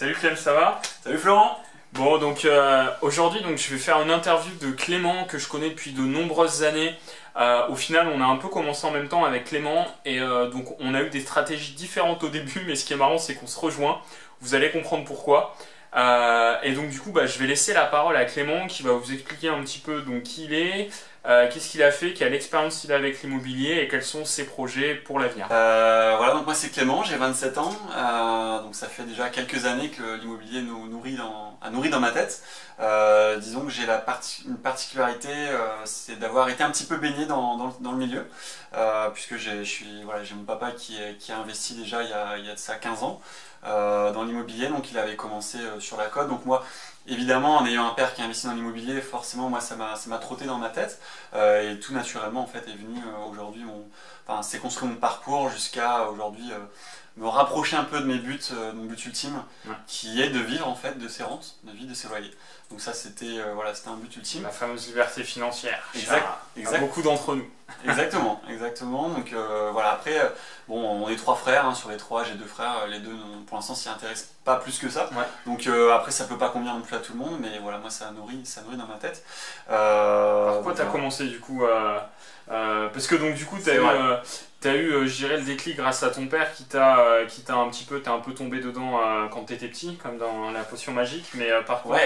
Salut Clem, ça va? Salut Florent. Bon, donc aujourd'hui, je vais faire une interview de Clément que je connais depuis de nombreuses années. Au final, on a un peu commencé en même temps avec Clément et donc on a eu des stratégies différentes au début, mais ce qui est marrant, c'est qu'on se rejoint. Vous allez comprendre pourquoi. Et donc du coup, je vais laisser la parole à Clément qui va vous expliquer un petit peu donc, qui il est, qu'est-ce qu'il a fait, quelle expérience il a avec l'immobilier et quels sont ses projets pour l'avenir. Voilà, donc moi c'est Clément, j'ai 27 ans, donc ça fait déjà quelques années que l'immobilier a nourri dans ma tête. Disons que j'ai une particularité, c'est d'avoir été un petit peu baigné dans le milieu, puisque j'ai mon papa qui a investi déjà il y a de ça 15 ans dans l'immobilier, donc il avait commencé sur la côte, donc moi évidemment en ayant un père qui a investi dans l'immobilier, forcément moi ça m'a trotté dans ma tête, et tout naturellement en fait est venu aujourd'hui c'est construit mon parcours jusqu'à aujourd'hui me rapprocher un peu de de mon but ultime, qui est de vivre en fait de ses rentes, de vivre de ses loyers. Donc ça c'était un but ultime. La fameuse liberté financière. Exact. Beaucoup d'entre nous. Exactement. Donc après, on est 3 frères, hein, sur les 3 j'ai 2 frères, les 2 pour l'instant s'y intéressent pas plus que ça. Ouais. Donc après ça peut pas convenir non plus à tout le monde, mais voilà, moi ça nourrit dans ma tête. Par quoi tu as commencé du coup parce que donc du coup tu as eu je dirais le déclic grâce à ton père qui t'a un petit peu, t'es un peu tombé dedans quand tu étais petit, comme dans la potion magique, mais par contre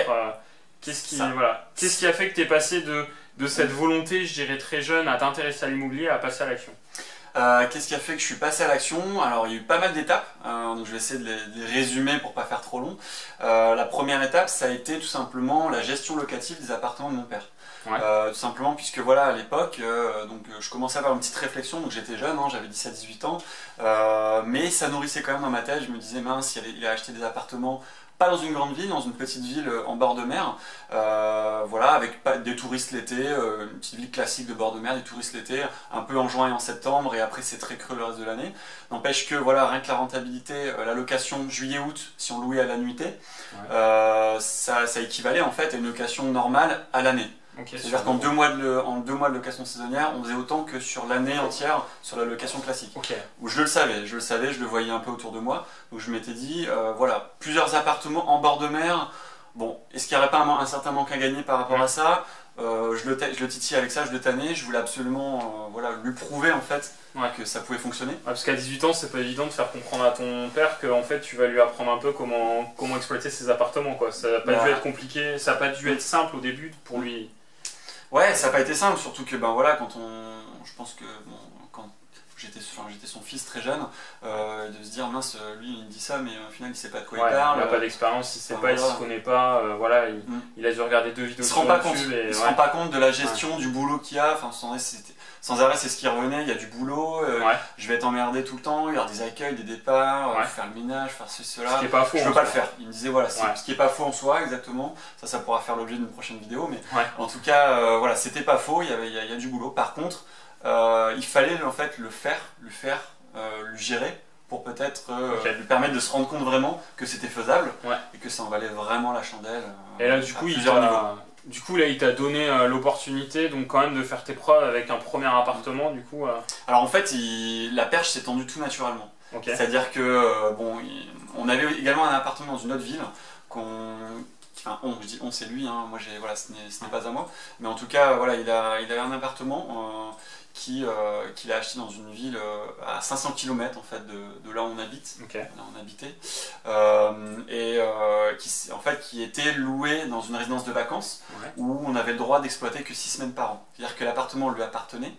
qu'est-ce qui a fait que tu es passé de cette volonté, je dirais très jeune, à t'intéresser à l'immobilier, à passer à l'action? Qu'est-ce qui a fait que je suis passé à l'action? Alors il y a eu pas mal d'étapes, donc je vais essayer de les résumer pour pas faire trop long. La première étape, ça a été tout simplement la gestion locative des appartements de mon père. Ouais. Tout simplement puisque voilà, à l'époque, je commençais à avoir une petite réflexion, donc j'étais jeune, hein, j'avais 17-18 ans, mais ça nourrissait quand même dans ma tête. Je me disais mince, il a acheté des appartements pas dans une grande ville, dans une petite ville en bord de mer, avec des touristes l'été, une petite ville classique de bord de mer, des touristes l'été, un peu en juin et en septembre, et après c'est très creux le reste de l'année. N'empêche que voilà, rien que la rentabilité, la location juillet-août, si on louait à la nuitée, ça équivalait en fait à une location normale à l'année. Okay, c'est-à-dire qu'en 2 mois de location saisonnière, on faisait autant que sur l'année entière sur la location classique. Okay. Où je le savais, je le voyais un peu autour de moi. Donc je m'étais dit, plusieurs appartements en bord de mer. Bon, est-ce qu'il n'y aurait pas un certain manque à gagner par rapport à ça? Je le titillais avec ça, je le tannais. Je voulais absolument lui prouver en fait que ça pouvait fonctionner. Parce qu'à 18 ans, c'est pas évident de faire comprendre à ton père que en fait, tu vas lui apprendre un peu comment exploiter ses appartements, quoi. Ça n'a pas dû être compliqué, ça n'a pas dû être simple au début pour lui. Ouais, ça n'a pas été simple, surtout que je pense que quand j'étais son fils très jeune, de se dire mince, lui il me dit ça, mais au final il sait pas de quoi il parle. Il n'a pas d'expérience, il sait pas, il se connaît pas, il a dû regarder 2 vidéos. Il se rend pas compte de la gestion du boulot qu'il y a. Sans arrêt, c'est ce qui revenait, il y a du boulot, je vais être emmerdé tout le temps, il y a des accueils, des départs, faire le ménage, faire cela. Ce qui est pas faux. Je veux pas le faire. Il me disait ce qui est pas faux en soi, exactement. Ça pourra faire l'objet d'une prochaine vidéo, mais en tout cas, c'était pas faux, il y a du boulot. Par contre, il fallait en fait le gérer pour peut-être lui permettre de se rendre compte vraiment que c'était faisable et que ça en valait vraiment la chandelle. Et là, du coup, il t'a donné l'opportunité donc quand même de faire tes preuves avec un premier appartement, du coup. Alors en fait, la perche s'est tendue tout naturellement. Okay. C'est-à-dire que on avait également un appartement dans une autre ville je dis on, c'est lui, hein, moi ce n'est pas à moi, mais en tout cas il avait un appartement qu'il a acheté dans une ville à 500 km en fait de là où on habite, là où on habitait, qui était loué dans une résidence de vacances où on avait le droit d'exploiter que 6 semaines par an. C'est-à-dire que l'appartement lui appartenait,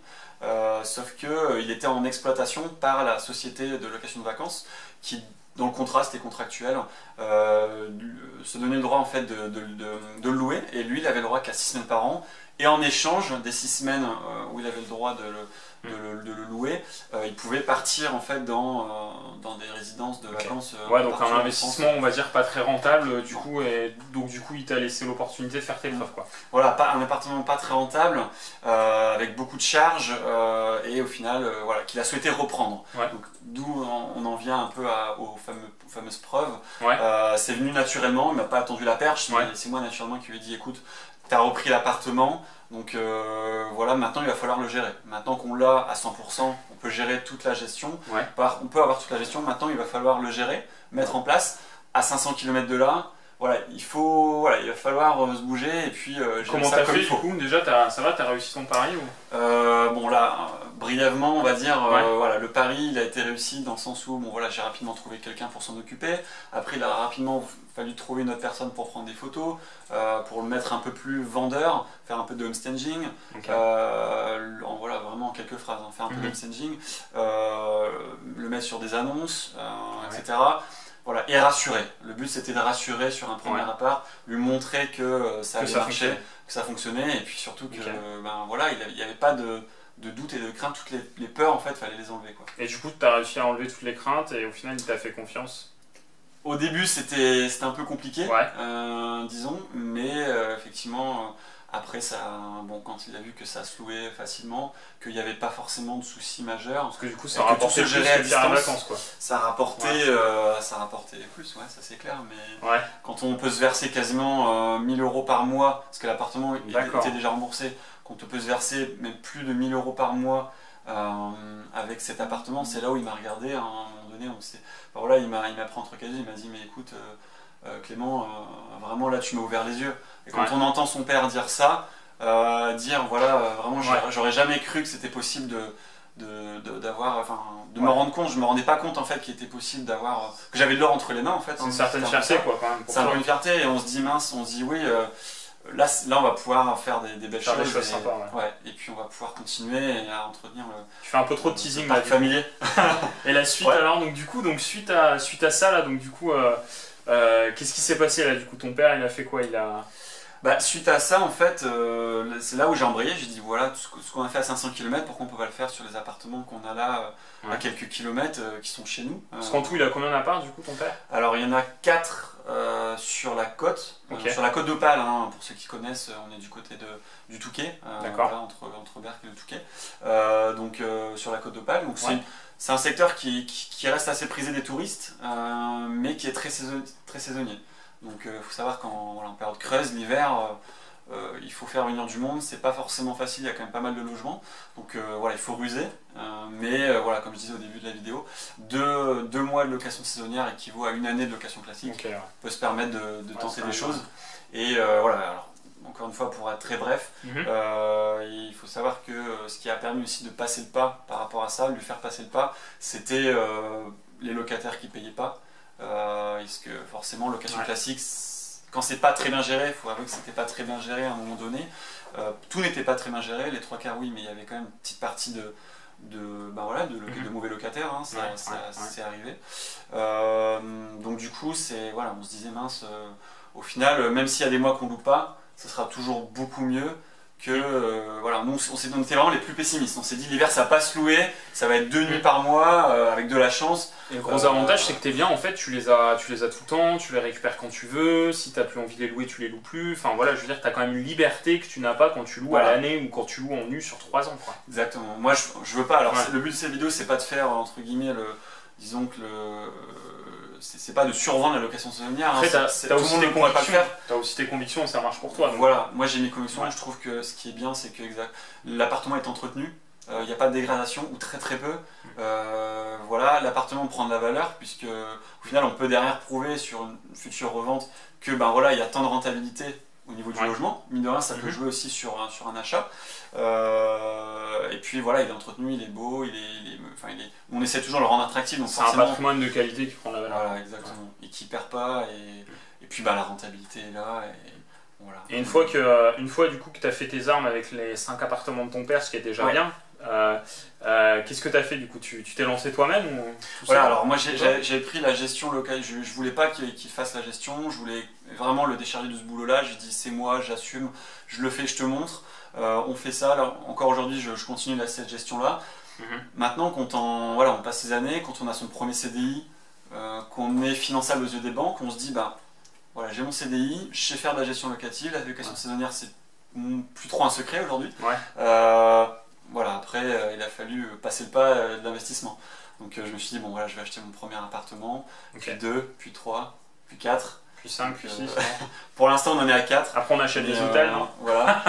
sauf qu'il était en exploitation par la société de location de vacances qui, dans le contrat, c'était contractuel, se donnait le droit en fait de le louer, et lui il avait le droit qu'à 6 semaines par an, et en échange des 6 semaines où il avait le droit de le louer, il pouvait partir en fait dans des résidences de vacances. Donc un investissement on va dire pas très rentable du coup, et donc du coup il t'a laissé l'opportunité de faire tes preuves, quoi. Voilà, un appartement pas très rentable, avec beaucoup de charges, et au final qu'il a souhaité reprendre. D'où on en vient un peu aux fameuses preuves. C'est venu naturellement, il m'a pas attendu la perche, mais c'est moi naturellement qui lui ai dit écoute, tu as repris l'appartement, donc maintenant il va falloir le gérer. Maintenant qu'on l'a à 100%, on peut gérer toute la gestion. On peut avoir toute la gestion, maintenant il va falloir le gérer, mettre en place. à 500 km de là, voilà, il va falloir se bouger et puis comment t'as fait du coup? Déjà, ça va, t'as réussi ton pari ou... Bon là, brièvement, on va dire, Ouais. voilà, le pari il a été réussi dans le sens où bon, voilà, j'ai rapidement trouvé quelqu'un pour s'en occuper. Après, il a rapidement fallu trouver une autre personne pour prendre des photos, pour le mettre un peu plus vendeur, faire un peu de homestaging. Ok. Voilà, vraiment en quelques phrases, hein, faire un peu de Mhm. homestaging, le mettre sur des annonces, Ouais. etc. Voilà, et rassurer. Le but c'était de rassurer sur un premier Ouais. appart, lui montrer que ça Que allait ça marcher, fonctionne. que ça fonctionnait, et puis surtout que Ok. ben, voilà, il n'y avait pas de doute et de crainte, toutes les peurs en fait, fallait les enlever, quoi. Et du coup, t'as réussi à enlever toutes les craintes et au final, il t'a fait confiance. Au début c'était un peu compliqué, Ouais. disons, mais effectivement après ça, bon, quand il a vu que ça se louait facilement, qu'il n'y avait pas forcément de soucis majeurs, Parce que du coup, et ça que rapportait tout se plus gérait à que de faire la distance, vacances, quoi. ça rapportait plus, ouais, ça c'est clair, mais Ouais. quand on peut se verser quasiment 1000 euros par mois, parce que l'appartement D'accord. était déjà remboursé, quand on peut se verser même plus de 1000 euros par mois avec cet appartement, c'est là où il m'a regardé, à un moment donné, enfin, voilà, il m'a pris entre quatre yeux, il m'a dit mais écoute Clément, vraiment là tu m'as ouvert les yeux. Et quand Ouais. on entend son père dire ça, dire voilà, vraiment Ouais. j'aurais jamais cru que c'était possible d'avoir, enfin, de me rendre compte, je me rendais pas compte en fait qu'il était possible d'avoir, que j'avais de l'or entre les mains en fait. C'est hein, une certaine c'était un peu fierté, ça. quoi, quand même. Pour C'est un toi. peu une fierté et on se dit mince, on se dit oui, là on va pouvoir faire des belles Faire des choses. choses Et, sympas, ouais. et puis on va pouvoir continuer à entretenir Tu fais un peu trop de le teasing, là. parc Du coup. familier. Et la suite, Ouais. alors, donc du coup, suite à ça, là, donc du coup, qu'est-ce qui s'est passé, là, du coup, ton père, il a fait quoi? Il a... Bah, suite à ça, en fait, c'est là où j'ai embrayé. J'ai dit voilà, ce qu'on a fait à 500 km, pourquoi on peut pas le faire sur les appartements qu'on a là à Ouais. quelques kilomètres qui sont chez nous. Parce qu'en tout, il a combien d'appart, du coup, ton père? Alors, il y en a 4 sur la côte, Ok. sur la côte d'Opale, hein, pour ceux qui connaissent, on est du côté du Touquet, D'accord. voilà, entre Berck et le Touquet, donc sur la côte d'Opale. Donc Ouais. c'est un secteur qui reste assez prisé des touristes, mais qui est très saisonnier. Donc il faut savoir qu'en période creuse, l'hiver, il faut faire venir du monde, c'est pas forcément facile, il y a quand même pas mal de logements. Donc voilà, il faut ruser. Mais voilà, comme je disais au début de la vidéo, 2 mois de location saisonnière équivaut à 1 année de location classique. Ok, ouais. On peut se permettre de tenter c'est des un choses. Et voilà, alors, encore une fois, pour être très bref, Mhm. il faut savoir que ce qui a permis aussi de passer le pas par rapport à ça, de lui faire passer le pas, c'était les locataires qui ne payaient pas. Parce que forcément, location Ouais. classique, quand c'est pas très bien géré, il faut avouer que c'était pas très bien géré à un moment donné. Tout n'était pas très bien géré, les 3 quarts oui, mais il y avait quand même une petite partie de mauvais locataires, hein, ça Ouais. c'est arrivé. Donc du coup, voilà, on se disait mince, au final, même s'il y a des mois qu'on loue pas, ça sera toujours beaucoup mieux que voilà, nous on était vraiment les plus pessimistes. On s'est dit l'hiver ça va pas se louer, ça va être 2 nuits par mois avec de la chance. Et le gros avantage, c'est que t'es bien, en fait, tu les as tout le temps, tu les récupères quand tu veux, si t'as plus envie de les louer, tu les loues plus. Enfin voilà, je veux dire, t'as quand même une liberté que tu n'as pas quand tu loues Voilà. à l'année ou quand tu loues en nu sur 3 ans, quoi. Exactement. Moi je veux pas. Alors Ouais. le but de cette vidéo c'est pas de faire entre guillemets disons que c'est pas de survendre la location saisonnière. Après, hein, t'as tout le aussi monde tes ne pourrait pas le convictions. faire. T'as aussi tes convictions et ça marche pour toi. Donc. Voilà, moi j'ai mes convictions, Ouais. je trouve que ce qui est bien c'est que l'appartement est entretenu, il n'y a pas de dégradation ou très très peu. Voilà, l'appartement prend de la valeur puisque au final on peut derrière prouver sur une future revente que ben voilà, il y a tant de rentabilité au niveau du Ouais. logement. Mine de rien, ça peut Mhm. jouer aussi sur un achat. Et puis voilà, il est entretenu, il est beau, on essaie toujours de le rendre attractif. Donc C'est un forcément, patrimoine de qualité qui prend de la valeur. voilà, exactement. Et qui perd pas. Et puis bah, la rentabilité est là. Et voilà. Et une fois du coup que tu as fait tes armes avec les 5 appartements de ton père, ce qui est déjà Ouais. bien, qu'est-ce que tu as fait du coup? Tu t'es lancé toi-même ou tout Voilà, seul? alors moi j'ai pris la gestion locale, je voulais pas qu'il fasse la gestion, je voulais vraiment le décharger de ce boulot-là, j'ai dit c'est moi, j'assume, je le fais, je te montre, on fait ça, là, encore aujourd'hui je continue cette gestion-là. Mhm. Maintenant quand on passe ces années, quand on a son premier CDI, qu'on est finançable aux yeux des banques, on se dit bah voilà, j'ai mon CDI, je sais faire de la gestion locative, la location saisonnière c'est plus trop un secret aujourd'hui. Ouais. Voilà, après il a fallu passer le pas de l'investissement. Donc je me suis dit bon voilà, je vais acheter mon premier appartement, Ok. puis 2, puis 3, puis 4. Puis 5, puis 6. Pour l'instant on en est à 4. Après on achète des hôtels, non? Voilà.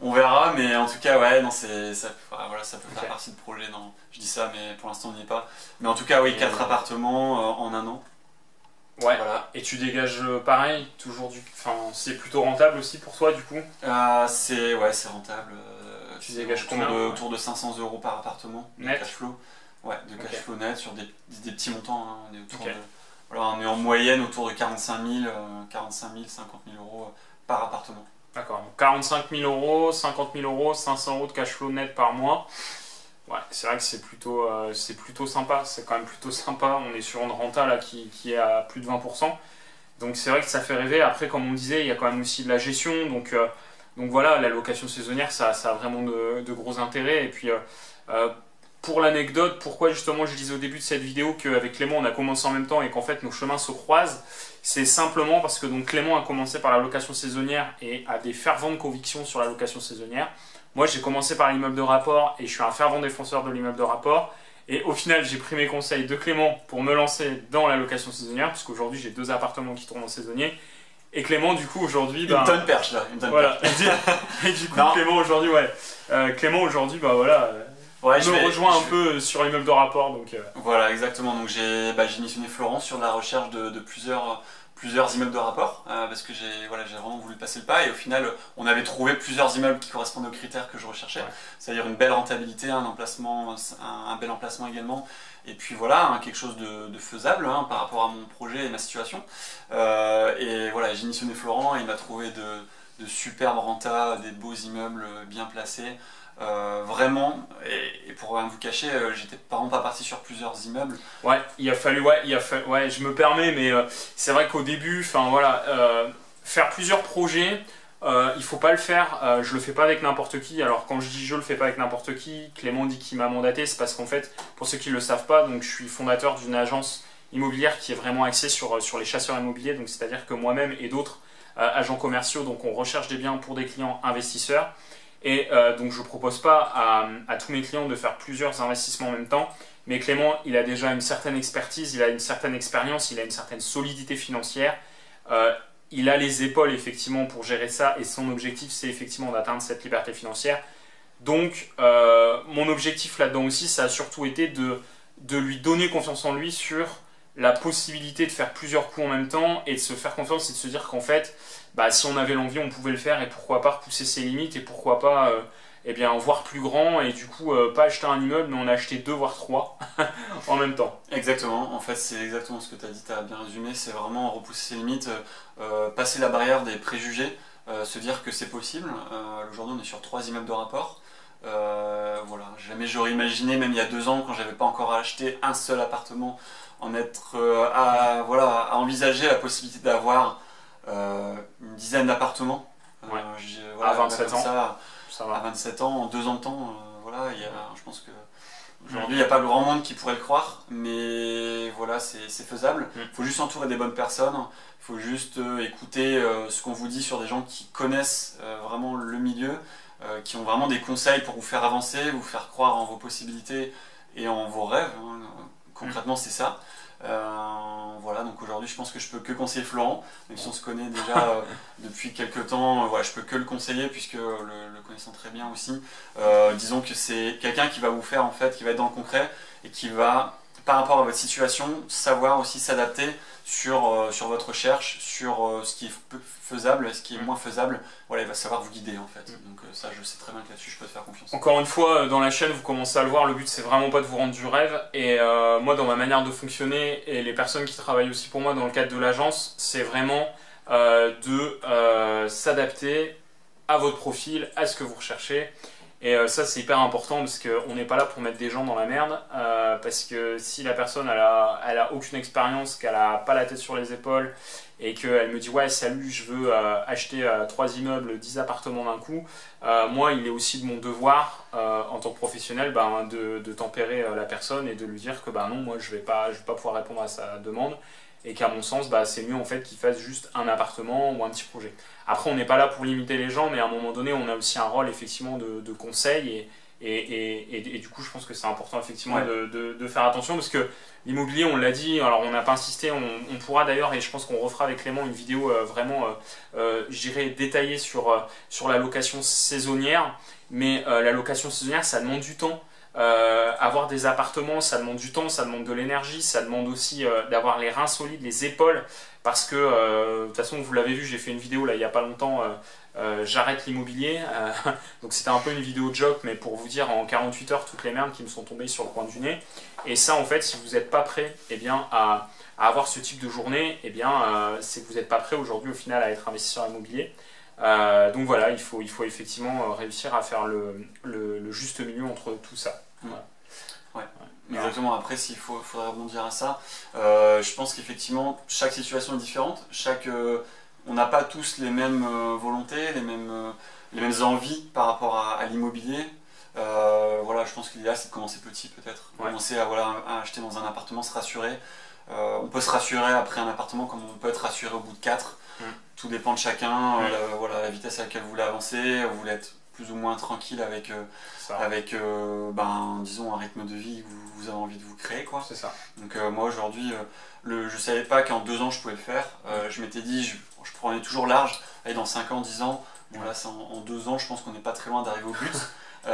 On verra, mais en tout cas ouais, non, ça peut Ok. faire partie du projet. Non, je dis ça, mais pour l'instant on n'y est pas. Mais en tout cas oui, 4 appartements en un an. Ouais. Voilà. Et tu dégages pareil, toujours enfin, c'est plutôt rentable aussi pour toi du coup? C'est rentable. Tu dégages autour de 500 € par appartement de net? cash flow. Ouais, de cash flow net sur des petits montants. Hein. On est autour Okay. voilà, on est en moyenne autour de 45 000, 50 000 € par appartement. D'accord, donc 45 000 €, 50 000 €, 500 € de cash flow net par mois. Ouais, c'est vrai que c'est plutôt sympa, c'est quand même plutôt sympa. On est sur une renta là qui est à plus de 20%. Donc c'est vrai que ça fait rêver. Après, comme on disait, il y a quand même aussi de la gestion. Donc voilà, la location saisonnière, ça a vraiment de gros intérêts. Et puis, pour l'anecdote, pourquoi justement je disais au début de cette vidéo qu'avec Clément on a commencé en même temps et qu'en fait nos chemins se croisent, c'est simplement parce que donc Clément a commencé par la location saisonnière et a des ferventes convictions sur la location saisonnière. Moi j'ai commencé par l'immeuble de rapport et je suis un fervent défenseur de l'immeuble de rapport. Et au final j'ai pris mes conseils de Clément pour me lancer dans la location saisonnière, puisqu'aujourd'hui j'ai 2 appartements qui tournent en saisonnier. Et Clément du coup aujourd'hui... Une tonne perche là, une tonne voilà. perche. Et du coup Clément aujourd'hui, Clément aujourd'hui, bah voilà... me rejoint un peu sur l'immeuble de rapport. Donc, Voilà, exactement. Donc j'ai missionné Florence sur la recherche de plusieurs immeubles de rapport parce que j'ai vraiment voulu passer le pas et au final on avait trouvé plusieurs immeubles qui correspondent aux critères que je recherchais, ouais. C'est-à-dire une belle rentabilité, un bel emplacement également et puis voilà, hein, quelque chose de faisable hein, par rapport à mon projet et ma situation. Et voilà, j'ai missionné Florent et il m'a trouvé de superbes rentas, des beaux immeubles bien placés. Vraiment, et pour rien vous cacher, j'étais vraiment pas parti sur plusieurs immeubles. Ouais, je me permets, mais c'est vrai qu'au début, enfin voilà, faire plusieurs projets, il faut pas le faire. Je le fais pas avec n'importe qui. Alors quand je dis je le fais pas avec n'importe qui, Clément dit qu'il m'a mandaté, c'est parce qu'en fait, pour ceux qui le savent pas, donc je suis fondateur d'une agence immobilière qui est vraiment axée sur les chasseurs immobiliers. Donc c'est-à-dire que moi-même et d'autres agents commerciaux, donc on recherche des biens pour des clients investisseurs. Et donc je ne propose pas à tous mes clients de faire plusieurs investissements en même temps, mais Clément il a déjà une certaine expertise, il a une certaine expérience, il a une certaine solidité financière, il a les épaules effectivement pour gérer ça et son objectif c'est effectivement d'atteindre cette liberté financière. Donc mon objectif là-dedans aussi ça a surtout été de lui donner confiance en lui sur la possibilité de faire plusieurs coups en même temps et de se faire confiance et de se dire qu'en fait si on avait l'envie on pouvait le faire et pourquoi pas repousser ses limites et pourquoi pas voir plus grand et du coup pas acheter un immeuble mais en acheter 2 voire 3 en même temps. Exactement, en fait c'est exactement ce que tu as dit, tu as bien résumé, c'est vraiment repousser ses limites, passer la barrière des préjugés, se dire que c'est possible. Aujourd'hui on est sur 3 immeubles de rapport. Voilà, jamais j'aurais imaginé, même il y a 2 ans quand j'avais pas encore acheté un seul appartement, en être à envisager la possibilité d'avoir une dizaine d'appartements. Ouais. À 27 ans. Ça va. À 27 ans, en 2 ans de temps, je pense que aujourd'hui il n'y a pas grand monde qui pourrait le croire, mais voilà, c'est faisable. Il faut juste s'entourer des bonnes personnes, il faut juste écouter ce qu'on vous dit sur des gens qui connaissent vraiment le milieu, qui ont vraiment des conseils pour vous faire avancer, vous faire croire en vos possibilités et en vos rêves. Hein. Concrètement, c'est ça. Voilà, donc aujourd'hui je pense que je peux que conseiller Florent, même si on se connaît déjà depuis quelques temps, voilà, je peux que le conseiller puisque le connaissant très bien aussi. Disons que c'est quelqu'un qui va vous faire en fait, qui va être dans le concret et qui va, par rapport à votre situation, savoir aussi s'adapter sur votre recherche, sur ce qui est faisable, ce qui est moins faisable. Voilà, il va savoir vous guider en fait. Donc ça, je sais très bien que là-dessus, je peux te faire confiance. Encore une fois, dans la chaîne, vous commencez à le voir, le but c'est vraiment pas de vous rendre du rêve. Et moi, dans ma manière de fonctionner, et les personnes qui travaillent aussi pour moi dans le cadre de l'agence, c'est vraiment de s'adapter à votre profil, à ce que vous recherchez. Et ça c'est hyper important parce qu'on n'est pas là pour mettre des gens dans la merde, parce que si la personne elle a aucune expérience, qu'elle a pas la tête sur les épaules et qu'elle me dit ouais salut je veux acheter 3 immeubles, 10 appartements d'un coup, moi il est aussi de mon devoir en tant que professionnel de tempérer la personne et de lui dire que non, moi je vais pas pouvoir répondre à sa demande. Et qu'à mon sens, c'est mieux en fait qu'ils fassent juste un appartement ou un petit projet. Après, on n'est pas là pour limiter les gens, mais à un moment donné, on a aussi un rôle effectivement de conseil et du coup, je pense que c'est important effectivement de faire attention parce que l'immobilier, on l'a dit, alors on n'a pas insisté, on pourra d'ailleurs, et je pense qu'on refera avec Clément une vidéo vraiment, je dirais, détaillée sur la location saisonnière, mais la location saisonnière, ça demande du temps. Avoir des appartements, ça demande du temps, ça demande de l'énergie, ça demande aussi d'avoir les reins solides, les épaules, parce que de toute façon, vous l'avez vu, j'ai fait une vidéo là il n'y a pas longtemps, j'arrête l'immobilier, donc c'était un peu une vidéo joke, mais pour vous dire en 48 heures toutes les merdes qui me sont tombées sur le coin du nez. Et ça, en fait, si vous n'êtes pas prêt eh bien, à avoir ce type de journée, eh bien, c'est que vous n'êtes pas prêt aujourd'hui au final à être investisseur immobilier. Donc voilà, il faut effectivement réussir à faire le juste milieu entre tout ça. Voilà. Ouais. Exactement, après s'il faudrait rebondir à ça, je pense qu'effectivement chaque situation est différente, on n'a pas tous les mêmes volontés, les mêmes envies par rapport à l'immobilier. Voilà, je pense que l'idéal c'est de commencer petit peut-être, commencer à acheter dans un appartement, se rassurer. On peut se rassurer après un appartement comme on peut être rassuré au bout de 4. Tout dépend de chacun, la vitesse à laquelle vous voulez avancer, vous voulez être plus ou moins tranquille avec disons un rythme de vie que vous avez envie de vous créer, quoi. C'est ça. Donc moi aujourd'hui, je savais pas qu'en 2 ans je pouvais le faire. Je m'étais dit, je prenais toujours large, allez, dans 5 ans, 10 ans, bon là en 2 ans je pense qu'on n'est pas très loin d'arriver au but.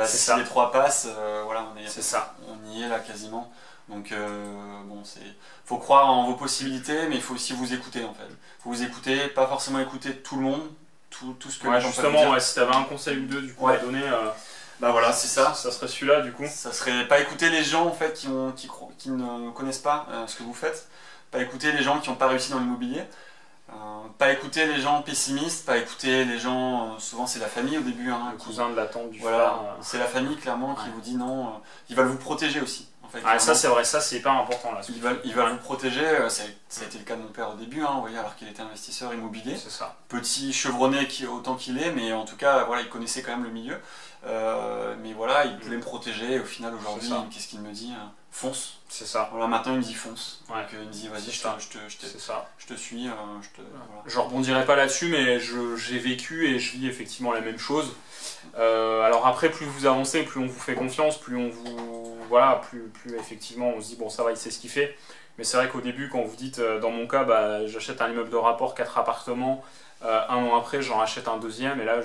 Si les 3 passent, on y est là quasiment. Donc faut croire en vos possibilités, mais il faut aussi vous écouter en fait. Faut vous écouter, pas forcément écouter tout le monde, tout ce que les gens peuvent dire. Si tu avais un conseil ou deux du coup à donner, bah voilà, c'est ça. Ça serait celui-là du coup. Ça serait pas écouter les gens en fait qui ne connaissent pas ce que vous faites, pas écouter les gens qui n'ont pas réussi dans l'immobilier. Pas écouter les gens pessimistes, pas écouter les gens, souvent c'est la famille au début. Le cousin de la tante du frère. C'est la famille clairement qui vous dit non, ils veulent vous protéger aussi. En fait, ça c'est vrai, ça c'est hyper important là. Ils veulent vous protéger, ça a été le cas de mon père au début, vous voyez, alors qu'il était investisseur immobilier. C'est ça. Petit chevronné autant qu'il est, mais en tout cas voilà, il connaissait quand même le milieu. Mais voilà, il voulait me protéger et au final aujourd'hui, qu'est-ce qu'il me dit? Fonce. C'est ça. Voilà, maintenant il me dit fonce. Donc il me dit vas-y, je te suis. Voilà. Je rebondirai pas là-dessus, mais j'ai vécu et je vis effectivement la même chose. Alors après, plus vous avancez, plus on vous fait confiance, plus on vous... Voilà, plus effectivement on se dit bon ça va, il sait ce qu'il fait. Mais c'est vrai qu'au début, quand vous dites, dans mon cas, j'achète un immeuble de rapport, 4 appartements, 1 an après j'en rachète un deuxième, et là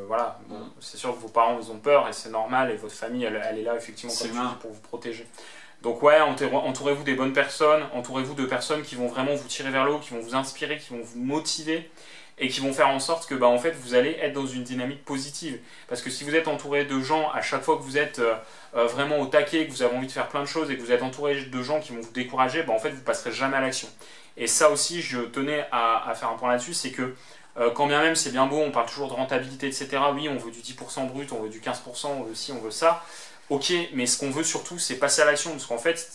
voilà, c'est sûr que vos parents ils ont peur et c'est normal, et votre famille elle est là effectivement comme tu dis, pour vous protéger. Donc ouais, entourez-vous des bonnes personnes, entourez-vous de personnes qui vont vraiment vous tirer vers le haut, qui vont vous inspirer, qui vont vous motiver et qui vont faire en sorte que en fait, vous allez être dans une dynamique positive. Parce que si vous êtes entouré de gens, à chaque fois que vous êtes vraiment au taquet, que vous avez envie de faire plein de choses et que vous êtes entouré de gens qui vont vous décourager, en fait, vous ne passerez jamais à l'action. Et ça aussi, je tenais à faire un point là-dessus, c'est que quand bien même c'est bien beau, on parle toujours de rentabilité, etc. Oui, on veut du 10% brut, on veut du 15%, on veut ci, on veut ça. Ok, mais ce qu'on veut surtout, c'est passer à l'action. Parce qu'en fait,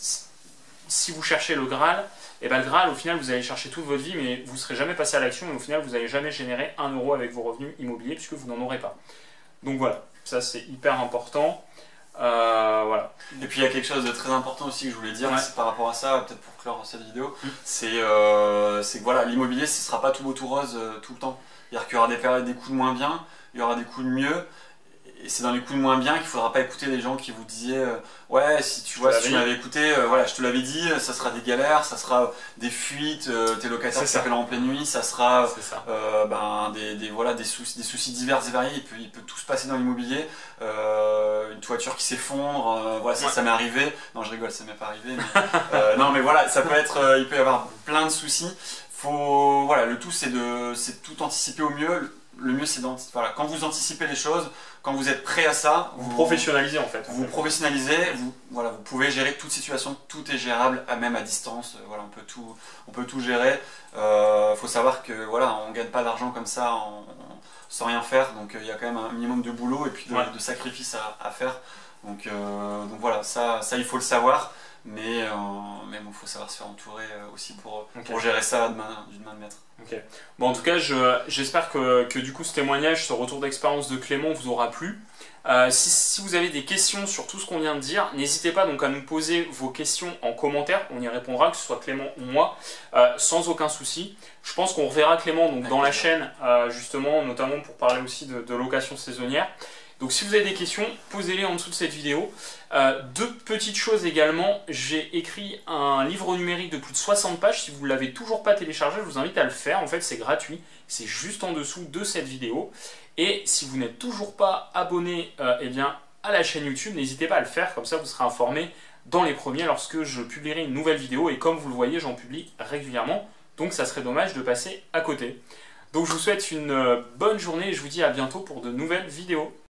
si vous cherchez le Graal, et le Graal, au final, vous allez chercher toute votre vie, mais vous ne serez jamais passé à l'action, et au final, vous n'allez jamais générer 1 euro avec vos revenus immobiliers, puisque vous n'en aurez pas. Donc voilà, ça c'est hyper important. Voilà. Et puis il y a quelque chose de très important aussi que je voulais dire, c'est par rapport à ça, peut-être pour clore cette vidéo, c'est que voilà, l'immobilier, ce ne sera pas tout beau tout rose tout le temps. C'est-à-dire qu'il y aura des périodes, des coups de moins bien, il y aura des coups de mieux. Et c'est dans les coups de moins bien qu'il ne faudra pas écouter les gens qui vous disaient ouais, si tu m'avais écouté, voilà, je te l'avais dit, ça sera des galères, ça sera des fuites, tes locataires qui s'appellent en pleine nuit, ça sera des soucis divers et variés, il peut tout se passer dans l'immobilier, une toiture qui s'effondre, voilà, ça m'est arrivé, non je rigole, ça m'est pas arrivé, mais, non mais voilà, ça peut être, il peut y avoir plein de soucis, voilà, le tout c'est de tout anticiper au mieux. Le mieux c'est quand vous anticipez les choses, quand vous êtes prêt à ça, vous professionnalisez en fait. Vous professionnalisez, vous pouvez gérer toute situation, tout est gérable, même à distance, voilà, on peut tout gérer. Faut savoir que voilà, on ne gagne pas d'argent comme ça sans rien faire, donc il y a quand même un minimum de boulot et puis de sacrifices à faire. Donc voilà, ça il faut le savoir. Mais bon, il faut savoir se faire entourer aussi pour gérer ça d'une main de maître. Okay. Bon, en tout cas, j'espère que du coup ce témoignage, ce retour d'expérience de Clément vous aura plu. Si vous avez des questions sur tout ce qu'on vient de dire, n'hésitez pas donc à nous poser vos questions en commentaire, on y répondra, que ce soit Clément ou moi, sans aucun souci. Je pense qu'on reverra Clément donc, dans la chaîne, justement, notamment pour parler aussi de location saisonnière. Donc si vous avez des questions, posez-les en dessous de cette vidéo. 2 petites choses également, j'ai écrit un livre numérique de plus de 60 pages. Si vous ne l'avez toujours pas téléchargé, je vous invite à le faire. En fait, c'est gratuit. C'est juste en dessous de cette vidéo. Et si vous n'êtes toujours pas abonné, eh bien, à la chaîne YouTube, n'hésitez pas à le faire, comme ça vous serez informé dans les premiers lorsque je publierai une nouvelle vidéo. Et comme vous le voyez, j'en publie régulièrement, donc ça serait dommage de passer à côté. Donc je vous souhaite une bonne journée et je vous dis à bientôt pour de nouvelles vidéos.